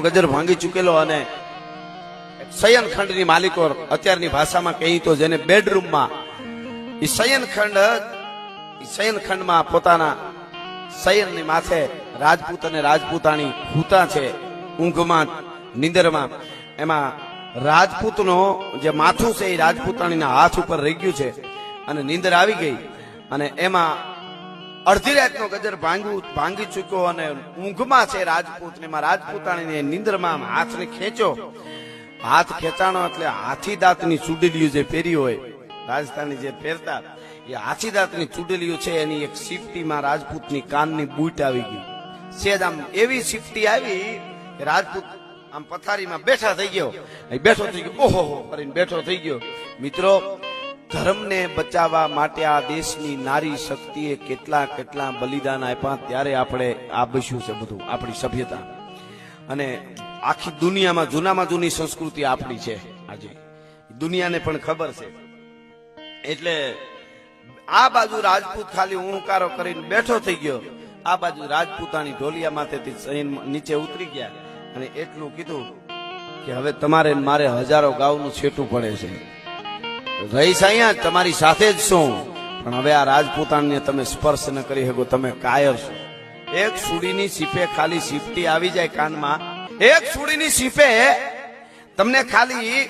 ગજર ભાંગી ચૂકેલો અને શયનખંડની માલિકો અત્યારની ભાષામાં કહી તો જેને બેડરૂમમાં એ શયનખંડમાં પોતાના શયનની માથે રાજપૂત અને રાજપૂતાણી સૂતા છે ઊંઘમાં નિંદરમાં. એમાં રાજપૂતનો જે માથું છે એ રાજપૂતાણીના હાથ ઉપર રહી ગયું છે અને નિંદર આવી ગઈ અને એમાં અડધી રાતનો ગજર ભાંગી ચૂક્યો અને ઊંઘમાં છે રાજપૂત ને રાજપૂતાણીને નિંદરમાં હાથને ખેંચ્યો. હાથ ખેંચાણો એટલે હાથી દાંતની ચૂડેલીઓ જે પહેરી હોય રાજસ્થાની જે પહેરતા એ હાથી દાંતની ચૂડેલીઓ છે એની એક સિફટીમાં રાજપૂતની કાનની બૂટ આવી ગઈ. સેજ આમ એવી સિફટી આવી કે રાજપૂત આમ પથારીમાં બેઠો થઈ ગયો. ઓહો કરીને બેઠો થઈ ગયો. મિત્રો, ધર્મને બચાવવા માટે આ દેશની નારી શક્તિએ કેટલા બલિદાન આપ્યા ત્યારે આપણે આ બસ્યું છે બધું આપણી સભ્યતા. અને આખી દુનિયામાં જૂનામાં જૂની સંસ્કૃતિ આપણી છે આજે, દુનિયાને પણ ખબર છે. એટલે આ બાજુ રાજપૂત ખાલી ઊંકારો કરીને બેઠો થઈ ગયો, આ બાજુ રાજપૂતાણી ઢોલિયા માથેથી નીચે ઉતરી ગયા અને એટલું કીધું કે હવે તમારે મારે હજારો ગાઉનું છેટું પડે છે, રહીશ અહીંયા તમારી સાથે જ છું, પણ હવે આ રાજપૂતાણીને તમે સ્પર્શ ન કરી શકો, તમે કાયર છો. એક સુડીની સીપે ખાલી સીપટી આવી જાય કાનમાં, એક સુડીની સીપે તમને ખાલી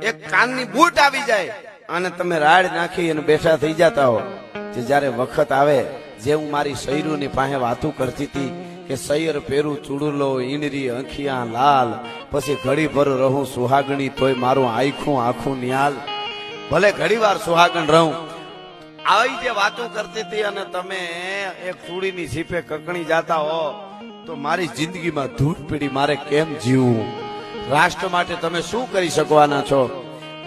એક કાનની બૂટ આવી જાય અને તમે રાડ નાખી અને બેઠા થઈ જતા હો. કે જયારે વખત આવે, જે હું મારી સૈરુની પાસે વાતું કરતી હતી કે સૈયર પેરું ચૂડલો ઈંડરી અંખિયા લાલ, પછી ઘડી ભર રહું સુહાગણી તોય મારું આખું નિહાલ, ભલે ઘડી વાર સુહાગણ રહું, આવી જે વાતો કરતી હતી અને તમે એક ચૂડીની સીપે કકણી જાતા હો તો મારી જિંદગીમાં ધૂળ પીડી, મારે કેમ જીવવું? રાષ્ટ્ર માટે તમે શું કરી શકવાના છો?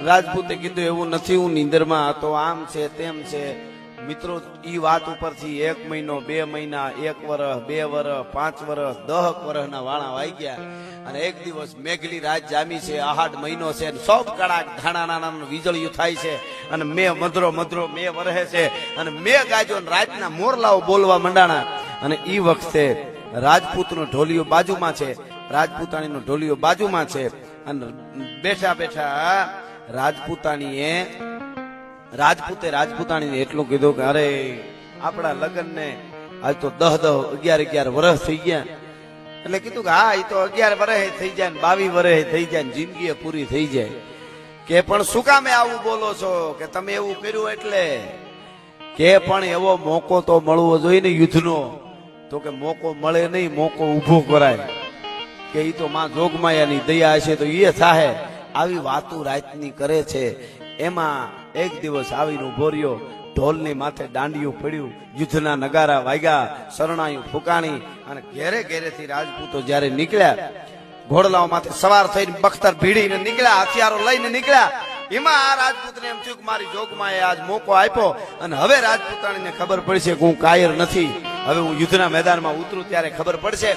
રાજપૂતે કીધું એવું નથી, હું નિંદરમાં હતો, આમ છે તેમ છે. મિત્રો, ઈ વાત ઉપરથી 1 મહિનો 2 મહિના 1 વર્ષ 2 વર્ષ 5 વર્ષ 10 વર્ષના વાળા વાઈ ગયા અને એક દિવસ મેઘલી રાત જામી છે, આહાડ મહિનો છે, સૌ કડાક ધાણા વીજળીઓ થાય છે અને મધરો મે વરહે છે અને મે ગાજો રાતના મોરલાઓ બોલવા મંડાણા. અને ઈ વખતે રાજપૂતનો ઢોલિયો બાજુમાં છે, રાજપૂતાણીનો ઢોલિયો બાજુમાં છે અને બેઠા રાજપૂતાણીને એટલું કીધું કે અરે આપણા લગ્ન ને આજ તો 10-11 વર્ષ થઈ ગયા. એટલે કીધું કે હા, એ તો 11 વર્ષ થઈ જાય ને 22 વર્ષ થઈ જાય ને જિંદગી પૂરી થઈ જાય. કે પણ શું કામે આવું બોલો છો કે તમે એવું કર્યું એટલે? કે પણ એવો મોકો તો મળવો જોઈએ ને યુદ્ધનો. તો કે મોકો મળે નહીં, મોકો ઉભો કરાય. કે ઈ તો માં જોગમાયાની દયા હશે તો એ થાય. આવી વાતો રાતની કરે છે. એમાં એક દિવસ આવીને ઉભો રહ્યો, ઢોલની માથે દાંડિયું પડ્યું, યુદ્ધના નગારા વાગ્યા, શરણાયું ફૂંકાણી અને ઘેરેથી રાજપૂતો જયારે નીકળ્યા, ઘોડલાઓ માથે સવાર થઈને બખ્તર ભીડીને નીકળ્યા, હથિયારો લઈને નીકળ્યા. એમાં આ રાજપૂતને એમ થયું કે મારી જોગમાએ આજ મોકો આપ્યો અને હવે રાજપૂતાણીને ખબર પડશે કે હું કાયર નથી, હવે હું યુદ્ધના મેદાનમાં ઉતરું ત્યારે ખબર પડશે.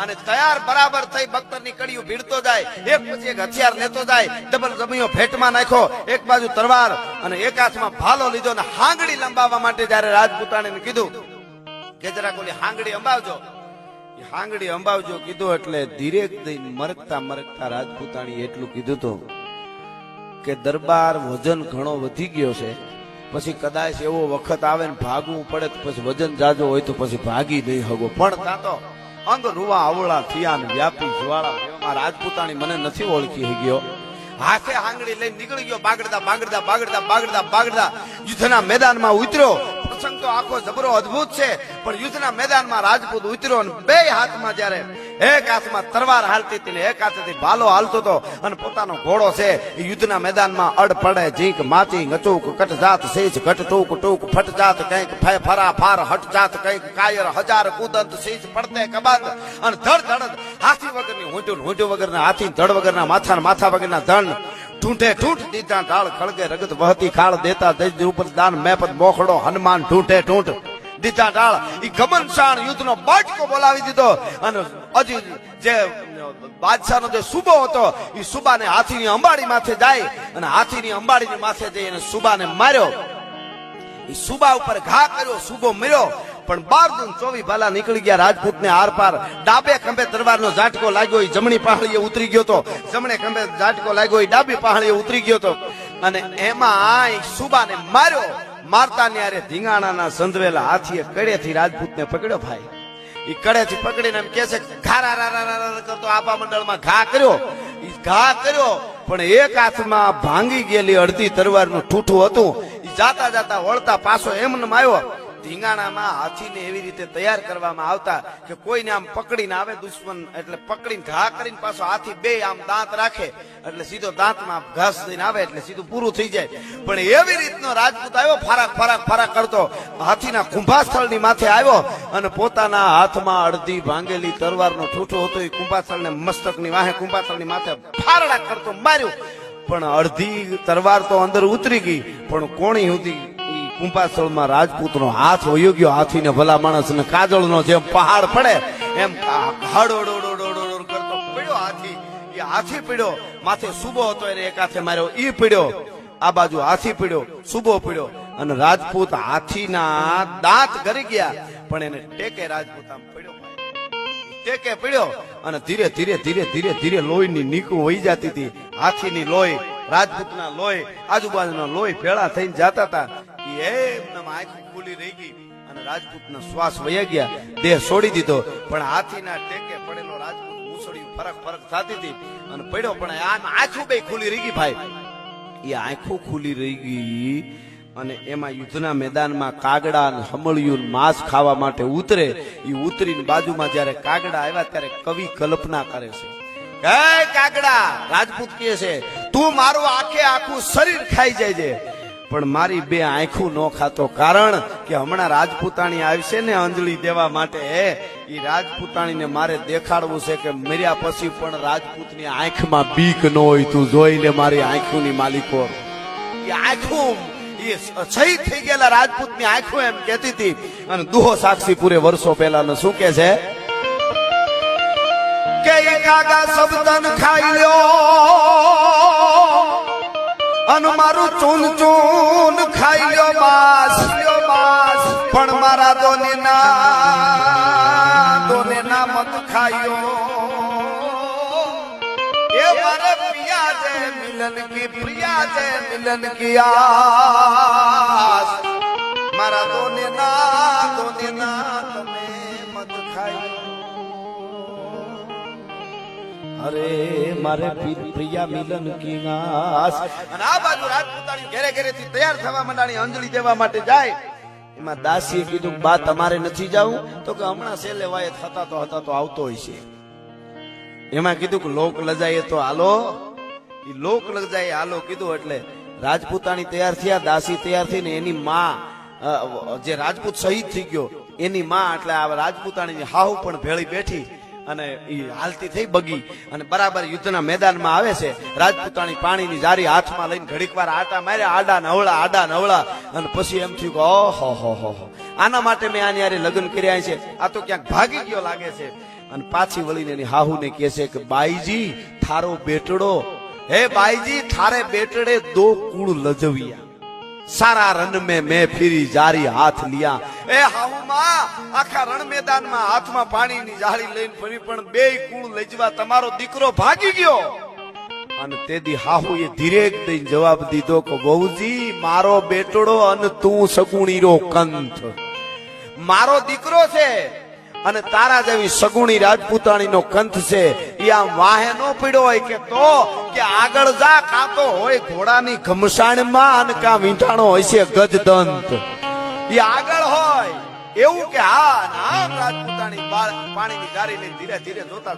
અને તૈયાર બરાબર થઈ બખ્તરની કડીઓ ભીડતો જાય, એક પછી એક હથિયાર લેતો જાય, ડબલ જમીઓ ભેટમાં નાખ્યો, એક બાજુ તરવાર અને એક હાથમાં ભાલો લીધો અને હાંગડી લંબાવવા માટે જયારે રાજપૂતાણીને કીધું કે જરાક ઓલી હાંગડી અંબાવજો કીધું એટલે ધીરેક દઈને મરકતા રાજપૂતાણી એટલું કીધું હતું કે દરબાર વજન ઘણો વધી ગયો છે, પછી કદાચ એવો વખત આવે ને ભાગવું પડે તો પછી વજન જાજો હોય તો પછી ભાગી નહીં હગો, પણ તાતો અંગ રૂવા અવળા થયા ને વ્યાપી જ્વાળા. એમાં રાજપૂતાણી મને નથી ઓળખી ગયો, હાથે હાંગડી લઈને નીકળી ગયો, બાગડતા યુદ્ધના મેદાનમાં ઉતર્યો. પ્રસંગ તો આખો જબરો અદભુત છે, પણ યુદ્ધના મેદાનમાં રાજપૂત ઉતર્યો અને બે હાથમાં જયારે એક હાથમાં તરવાર હાલતી હતી ને એક હાથેથી ભાલો હાલતો હતો અને પોતાનો ઘોડો છે એ યુદ્ધના મેદાનમાં અડ પડે ઝીંક માચી ગચુક કટ જાત શેષ ઘટ ટૂક ફટ જાત કંઈક ફરા ફાર હટ જાત કંઈક કાયર હજાર કુદંત શેષ પડતે કબાદ અને ધડ હાથી વગરની હોંટ્યું વગરના હાથી, ધડ વગરના માથા વગરના ધન, ઠૂંઠે દીધા ઢાળ ખળગે રગત વહતી ખાળ દેતા દજ ઉપર દાન મેપત મોખડો હનુમાન ઠૂંઠ દીધા ઢાળ. ઈ ગમન શાણ યુદ્ધનો બાટકો બોલાવી દીધો અને હજી જે બાદશાહનો જે સુબો હતો એ સુબાને હાથીની અંબાડી માથે જાય અને હાથીની અંબાડીની માથે જઈ અને સુબાને માર્યો. એ સુબા ઉપર ઘા કર્યો, સુબો મર્યો. પણ 12 દૂન 24 ભાલા નીકળી ગયા રાજપૂતને આર પાર. ડાબે ખંભે તલવારનો ઝાટકો લાગ્યો, એ જમણી પહાડીએ ઉતરી ગયો તો. જમણે ખંભે ઝાટકો લાગ્યો, એ ડાબી પહાડીએ ઉતરી ગયો તો. અને એમાં સુબાને માર્યો. મારતા ને યારે ધીંગાણાના સંધવેલા હાથીએ કડેથી રાજપૂતને પકડ્યો. ભાઈ એ કડેથી પકડીને એમ કે છે ઘારા કરતો આપા મંડળમાં ઘા કર્યો. એ ઘા કર્યો પણ એક હાથમાં ભાંગી ગયેલી અડધી તલવારનું ઠૂઠું હતું. એ જાતા જાતા વળતા પાછો એમને આવ્યો. ધીંગાણામાં હાથીને એવી રીતે તૈયાર કરવામાં આવતા કે કોઈને આમ પકડીને આવે દુશ્મન, એટલે પકડીને ઘા કરીને પાછો હાથી બે આમ દાંત રાખે એટલે સીધો દાંતમાં ઘાસ દઈને આવે એટલે સીધું પૂરું થઈ જાય. પણ એવી રીતનો રાજપૂત આવ્યો, ફરાક કરતો હાથીના કુંભાસ્થળની માથે આવ્યો અને પોતાના હાથમાં અડધી ભાંગેલી તલવારનો ઠૂઠો હતો. એ કુંભાસ્થળને મસ્તકની વાહે કુંભાસ્થળની માથે ફારડા કરતો માર્યું. પણ અડધી તલવાર તો અંદર ઉતરી ગઈ, પણ કોણી સુધી કુંભાસ્થળમાં રાજપૂતનો હાથ વયો ગયો. હાથીને ભલા માણસને કાજળનો જેમ પહાડ પડે એમ હડોડોડોડોડોડ કરતો પડ્યો હાથી. એ હાથી પડ્યો, માથે સુબો હતો એને એક હાથે માર્યો, ઈ પડ્યો. આ બાજુ હાથી પડ્યો, સુબો પડ્યો અને રાજપૂત હાથીના દાંત ગરી ગયા પણ એને ટેકે રાજપૂત આમ પડ્યો. ટેકે પડ્યો અને ધીરે ધીરે ધીરે ધીરે ધીરે લોહીની નીકું વહી જતી હતી. હાથીની લોહી, રાજપૂતના લોહી, આજુબાજુના લોહી ભેળા થઈને જતા હતા. એમ આંખ ખુલી રહી ગઈ અને રાજપૂતનો શ્વાસ વહી ગયા, દેહ છોડી દીધો. પણ હાથીના ટેકે પડેલો રાજપૂત મૂસળિયું ફરક થતી હતી અને પડ્યો. પણ આમ આંખો બે ખુલી રહી ગઈ. ભાઈ એ આંખો ખુલી રહી ગઈ અને એમાં યુદ્ધના મેદાનમાં કાગડા હમળિયું માંસ ખાવા માટે ઉતરે. એ ઉતરીને બાજુમાં જયારે કાગડા આવ્યા ત્યારે કવિ કલ્પના કરે છે. હે કાગડા, રાજપૂત કહે છે તું મારું આખું શરીર ખાઈ જાય છે પણ મારી બે આંખું ન ખાતો. કારણ કે હમણાં રાજપૂતાણી આવશે ને અંજલિ દેવા માટે, એ રાજપૂતાણીને મારે દેખાડવું છે કે મર્યા પછી પણ રાજપૂતની આંખમાં બીક ન હોય. તું જોઈ લે મારી આંખોની માલિકો. એ આંખું એ શહીદ થઈ ગયેલા રાજપૂતની આંખો એમ કહેતી હતી. અને દુહો સાક્ષી પૂરે વર્ષો પહેલા શું કે છે કે કાગા સબદન ખાઈ લ્યો અને મારું ચૂન ખાઈ લ્યો બાસ. પણ મારા દોને ના મત ખાયો. એ મારે પિયા છે પ્રિયા છે મિલન કી આસ. મારા દોને ના તમે મત ખાયો. અરે મારે પ્રિયા મિલન કી આસ. અને આ બાજુ રાજપૂતાણી ઘરે ઘરેથી તૈયાર થવા માંડાણી અંજલિ દેવા માટે જાય. એમાં દાસીએ કીધું બા તમારે નથી જવું? તો કે હમણાં છેલ્લે વાયે હતા તો આવતો હોય છે. એમાં કીધું કે લોક લજાઈએ તો હાલો. એ લોક લજાઈએ હાલો કીધું એટલે રાજપૂતાણી તૈયાર થયા, દાસી તૈયાર થઈને એની માં જે રાજપૂત શહીદ થઈ ગયો એની માં એટલે આ રાજપૂતાણીની હાહુ પણ ભેળી બેઠી અને એ હાલતી થઈ બગી અને બરાબર યુદ્ધના મેદાનમાં આવે છે. રાજપૂતાણી પાણીની જારી હાથમાં લઈને ઘડીક વાર આટા માર્યા, આડા નવળા અને પછી એમ થયું કે ઓહો આના માટે મેં આની હારે લગ્ન કર્યા છે, આ તો ક્યાંક ભાગી ગયો લાગે છે. અને પાછી વળીને એની હાહુને કહે છે કે બાઈજી થારો બેટડો, હે બાઈજી થારે બેટડે દો કુળ લજવિયા, સારા રણ મેં ફીરી જારી હાથ લિયા. એ હાહુમાં આખા રણ મેદાનમાં હાથમાં પાણીની જાળી લઈને ફરી પણ બે કુળ લજવા તમારો દીકરો ભાગી ગયો. અને તેદી હાહુ એ ધીરે દઈને જવાબ દીધો કે બહુજી મારો બેટડો અને તું સગુણીરો કંથ, મારો દીકરો છે અને તારા જેવી સગુણી રાજપૂતાણીનો કંથ છે. એ આમ વાહે નો પડ્યો હોય કે તો કે આગળ જા, કાં તો હોય ઘોડાની ઘમસાણમાં અને કાં વીંટાણો હોય છે ગજદંત. એ આગળ હોય એવું કે હા આમ રાજપૂતાણી પાણીની જારી લઈને ધીરે ધીરે જોતા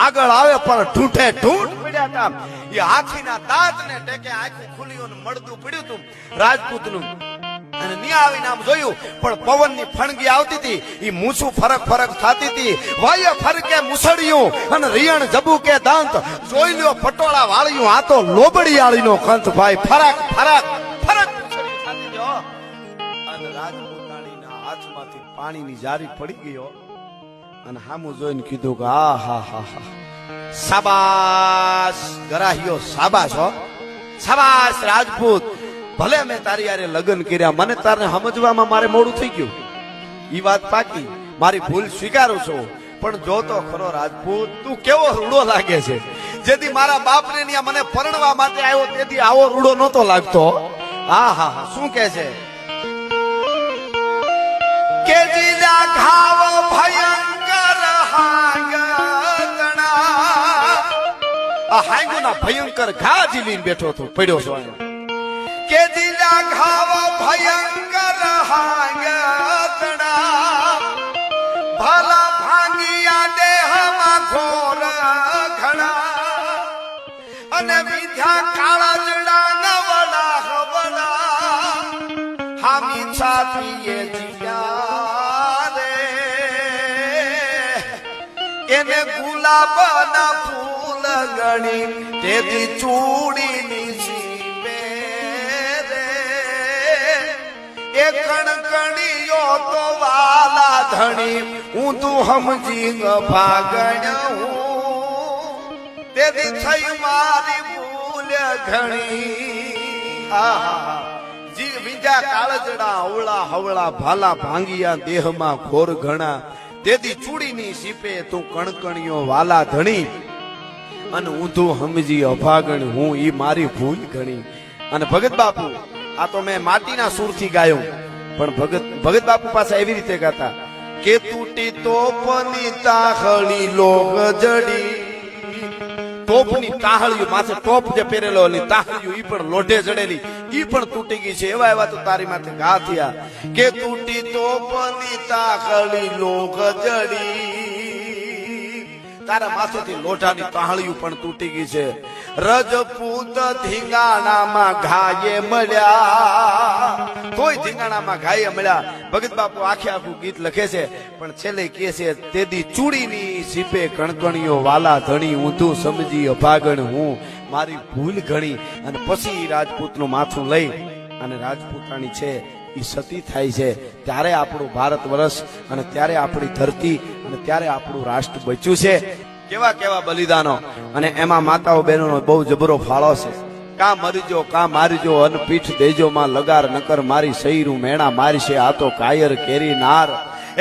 આગળ આવે પણ ઠૂંઠે ઠૂંઠ પડ્યા હતા. એ હાથીના દાંતને ટેકે આખું ખુલ્યું અને મળદું પડ્યું હતું રાજપૂતનું. અને નિયા આવીને આમ જોયું પણ પવનની ફણગી આવતી હતી, એ મૂછું ફરક થતી હતી. વાય ફરકે મુસળિયું અને રિયણ જબુ કે દાંત, જોઈ લ્યો પટોળા વાળ્યું, આ તો લોબડિયાળીનો કંથ. ભાઈ ફરક અને રાજપૂતાણીના હાથમાંથી પાણીની જારી પડી ગયો અને હામું જોઈને કીધું કે હા સાબાસ ગરાહિયો, સાબાસ રાજપૂત. ભલે મેં તારી યારે લગ્ન કર્યા, મને તારને સમજવામાં મારે મોડું થઈ ગયું, ઈ વાત પાકી, મારી ભૂલ સ્વીકારું છું. પણ જો તો ખરો રાજપૂત, તું કેવો રૂડો લાગે છે. જેથી મારા બાપને ત્યાં મને પરણવા માટે આવ્યો તેથી આવો રૂડો નહોતો લાગતો. હા હા હા, શું કે છે કે જીજા ઘાવ ભયંકર હાંગણા, આ હાંગના ભયંકર ઘા જીલીને બેઠો તો પડ્યો છો કે જીજા ઘાવ ભયંકર હાંગણા, ભલા ભાંગિયા દેહમાં ઘોર ઘણા, અને વિદ્યા કાળા જડા નવડા હવડા, હામી છાતીએ જીયા રે, એને ગુલાબના ફૂલ ગણી તેથી ચૂડીની જીવે રે, એ કણકણીયો તો વાલા ધણી, હું તું સમજી ભાગણ હું, તેથી થઈ મારી ભૂલ ઘણી. આહા, જી વિજા કાળજડા અવળા હવળા, ભાલા ભાંગિયા દેહમાં ઘોર ઘણા, તેથી ચૂડીની સીપે તું કણકણીયો વાલા ધણી, અને ઊંધું સમજી અભાગણ હું, ઈ મારી ભૂલ ઘણી. અને ભગત બાપુ, આ તો મેં માટીના સુરથી ગાયું, પણ ભગત બાપુ પાસે એવી રીતે ગાતા કે તૂટી તોપની તાહળી લોગ જડી, તોપની તાહળીઓ માથે ટોપ જે પહેરેલો ની તાહળીઓ ઈ પણ લોઢે જડેલી, ઈ પણ તૂટી ગઈ છે. એવા એવા તો તારી માથે ઘા થયા કે તૂટી તોપની તાહળી લોગ જડી, તારા માથેથી લોઢાની તાહળીઓ પણ તૂટી ગઈ છે. રજપૂત ધીંગાણામાં ઘાયે મળ્યા, તોય ધીંગાણામાં ઘાયે મળ્યા. ભગત બાપુ આખે આખું ગીત લખે છે, પણ છેલ્લે કહે છે તેદી ચૂડીની સીપે કણકણીઓ વાલા ધણી, ઊંધું સમજી અભાગણ હું, મારી ભૂલ ઘણી. અને પછી રાજપૂતનું માથું લઈ અને રાજપૂતાણી છે એ સતી થાય છે. ત્યારે આપણું ભારત વર્ષ, અને ત્યારે આપણી ધરતી, અને ત્યારે આપણું રાષ્ટ્ર બચ્યું છે. કેવા કેવા બલિદાનો, અને એમાં માતાઓ બહેનોનો બહુ જબરો ફાળો છે. કા મરજો કા મારજો, અન પીઠ દેજો માં લગાર, નકર મારી સૈરું મેણા મારી છે, આ તો કાયર કેરી નાર.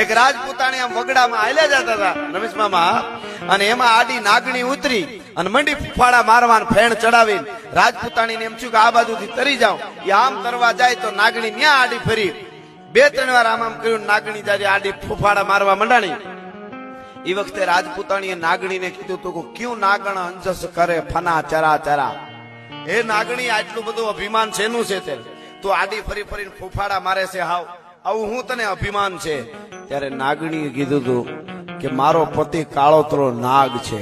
એક રાજપૂતાણી આમ વગડામાં હાલ્યા જતા હતા રમેશ મામા, અને એમાં આડી નાગણી ઉતરી અને મંડી ફૂફાડા મારવા ફેણ ચડાવી. રાજપૂતાણીને એમ થયું કે આ બાજુથી તરી જાવ. એ આમ તરવા જાય તો નાગણી ન્યા આડી ફરી, બે ત્રણ વાર આમ કર્યું, નાગણી જ્યારે આડી ફૂફાડા મારવા મંડાણી. એ વખતે રાજપૂતાણીએ નાગણીને કીધું તો ક્યું નાગણ અંજસ કરે ફના ચરા ચરા, હે નાગણી આટલું બધું અભિમાન શેનું છે તે, તું આડી ફરી ફરીને ફૂફાડા મારે છે, હાવ આવું હું તને અભિમાન છે. ત્યારે નાગણીએ કીધું તું કે મારો પતિ કાળોતરો નાગ છે,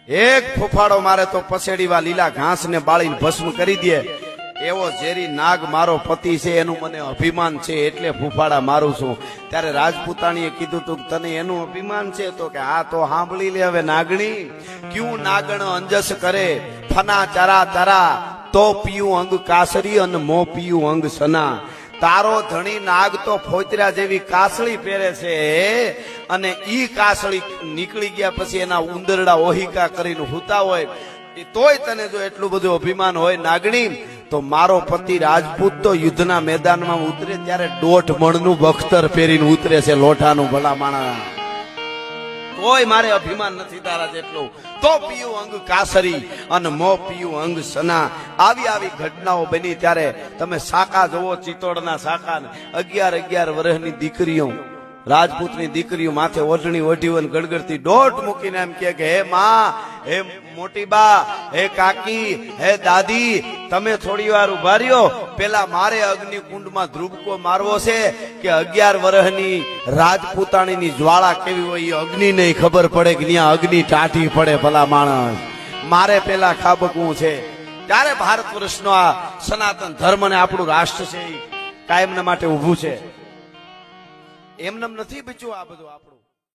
એક ફૂફાડો મારે તો પસેડીવા લીલા ઘાસ ને બાળીને ભસ્મ કરી દે, એવો ઝેરી નાગ મારો પતિ છે, એનું મને અભિમાન છે એટલે ફૂફાડા મારું છું. ત્યારે રાજપૂતાણીએ કીધું તું તને એનું અભિમાન છે, તો કે હા તો સાંભળી લે હવે નાગણી, ક્યું નાગણ અંજસ કરે ફના ચરા ચરા, તો પીયું અંગ કાસરી અને મો પીયું અંગ સના. તારો ધણી નાગ તો ફોતરા જેવી કાસળી પહેરે છે, અને ઈ કાસળી નીકળી ગયા પછી એના ઉંદરડા ઓહિકા કરીને હુતા હોય, તોય તને જો એટલું બધું અભિમાન હોય નાગણી, તો મારો પતિ રાજપૂત તો યુદ્ધના મેદાનમાં ઉતરે ત્યારે 1.5 મણનું બખ્તર પહેરીને ઉતરે છે, લોઠાનું ભલા માણા, તોય મારે અભિમાન નથી તારા જેટલું. તો પીયું અંગ કાસરી અને મો પીયું અંગ સના. આવી આવી ઘટનાઓ બની ત્યારે તમે સાકા જોવો, ચિત્તોડના સાકા, 11 વર્ષની દીકરીઓ, રાજપૂતની દીકરીઓ માથે ઓઢણી ઓઢી ગડગડતી દોટ મૂકીને એમ કે હે માં, હે મોટી બા, હે કાકી, હે દાદી, તમે થોડી વાર ઉભા રહ્યો, પેલા મારે અગ્નિકુંડમાં ધ્રુબકો મારવો છે. કે 11 વર્ષની રાજપૂતાણીની જ્વાળા કેવી હોય એ અગ્નિ નહીં ખબર પડે કે ત્યાં અગ્નિ ટાઢી પડે ભલા માણસ, મારે પેલા ખાબકવું છે. ત્યારે ભારત વર્ષનો આ સનાતન ધર્મ ને આપણું રાષ્ટ્ર છે એ કાયમના માટે ઉભું છે, એમનેમ નથી બચ્યું આ બધું આપણું.